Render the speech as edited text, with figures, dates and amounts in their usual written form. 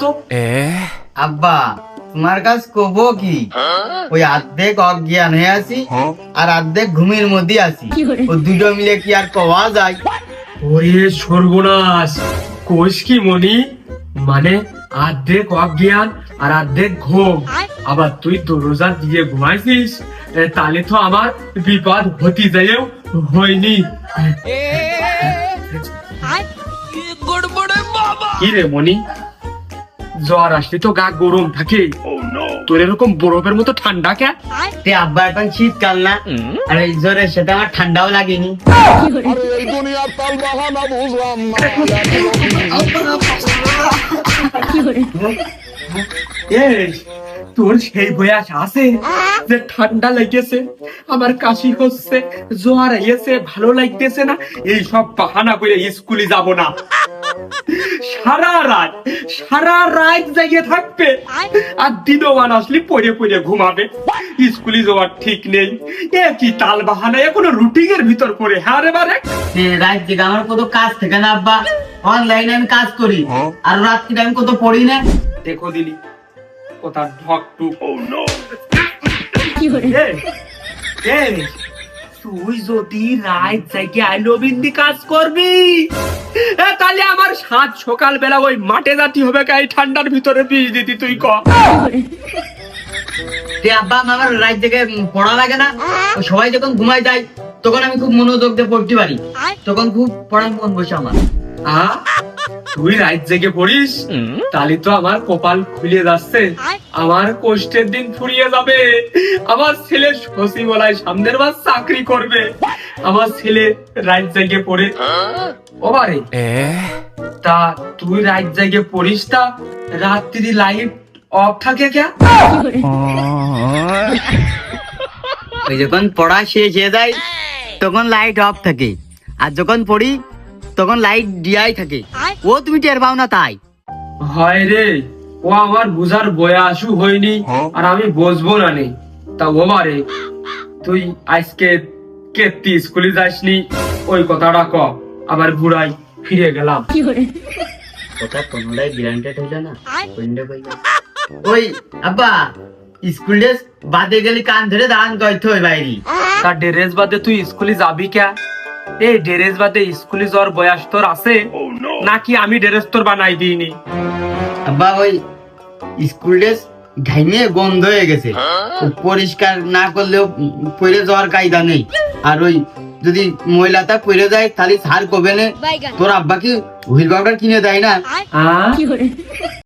তো আব্বা তোমার কাজ কব কি ওই অর্ধেক অজ্ঞান হয়ে আছি আর অর্ধেক ঘুমের মধ্যে আছি ও দুটো মিলে কি আর কওয়া যায়? ওরে সর্বনাশ, কোষ কি মনি, মানে অর্ধেক অজ্ঞান আর অর্ধেক ঘুম, আবার তুই দরজা দিয়ে ঘুমাইছিস, তাহলে তো আমার বিপদ হতে যাইও হয়নি। কি রে মনি, জ্বর আসলে তো গা গরম থাকে, তোর এরকম বরফের মতো ঠান্ডা কে? তে আব্বা এখন শীতকাল না, আর এই জ্বরে সেটা আমার ঠান্ডাও লাগেনি। এই দুনিয়ার তাল বাহানা বুঝলাম না। এই, তোর সেই বয়স আছে যে ঠান্ডা লেগেছে, আমার কাশি হচ্ছে, জ্বর এসে ভালো লাগতেছে না, এই সব বাহানা করে স্কুলে যাব না। সারা রাত জেগে থাকবে আর দিনমান আসলে পড়ে পড়ে ঘুমাবে, স্কুলে যাওয়ার ঠিক নেই। এ কি তাল বাহানা, এ কোনো রুটিন এর ভিতর পড়ে। হ্যাঁ রে বারে, রাত দিকে আমার কত কাজ থাকে না আব্বা, অনলাইনে আমি কাজ করি আর রাত্রিটা আমি কত পড়ি না। দেখো দিলি কোথা ঢক টুক। তুই যদি রাত জায়গায় আইলোবিন্দি কাজ করবি, তাহলে আমার সাত সকাল বেলা ওই মাঠে জাতি হবে কে এই ঠান্ডার ভিতরে বীজ দিতি তুই ক? তে আব্বা আমার রাত থেকে পড়া লাগে না, ও সবাই যখন ঘুমায় যায় তখন আমি খুব মনোযোগ দিয়ে পড়তে পারি, তখন খুব পড়ার মন বসে আমার। তুই রাত জেগে পড়িস, তাহলে তো আমার কপাল খুলে যাচ্ছে, আমার কষ্টের দিন ফুরিয়ে যাবে। আমার ছেলে সচিবালয় সামনের বার চাকরি করবে, আমার ছেলে রাত জেগে পড়ে। ওবারে তা তুই রাত জেগে পড়িস, তা রাত্রি লাইট অফ থাকে কে? ওই যখন পড়া শেষ হয়ে যায় তখন লাইট অফ থাকে, আর যখন পড়ি তখন লাইট দিয়াই থাকে। ও তুমি টের পাও না তাই? হয় রে, ও আমার বুঝার বয়সও হয়নি, আর আমি বুঝবো না নেই। তা ওবারে তুই আজকে কেতি স্কুলে যাসনি, ওই কথাটা ক। আবার বুড়াই ফিরে গেলাম। কথা কোনটাই গ্যারান্টেড হইল না। ওই আব্বা স্কুল ড্রেস বাদে গেলি কান ধরে দাঁড়ান কইতে হয় বাইরে। তার ড্রেস বাদে তুই স্কুলে যাবি কে? এই ড্রেস বাদে স্কুলে যাওয়ার বয়স তোর আছে নাকি আমি ড্রেস তোর বানাই দিইনি? আব্বা ওই স্কুল ড্রেস ঘাইমে গন্ধ হয়ে গেছে, পরিষ্কার না করলেও পরে যাওয়ার কায়দা নেই। আর ওই যদি ময়লাটা পরে যায় তাহলে সার কবে না, তোর আব্বা কি হুইল পাউডার কিনে দেয় না?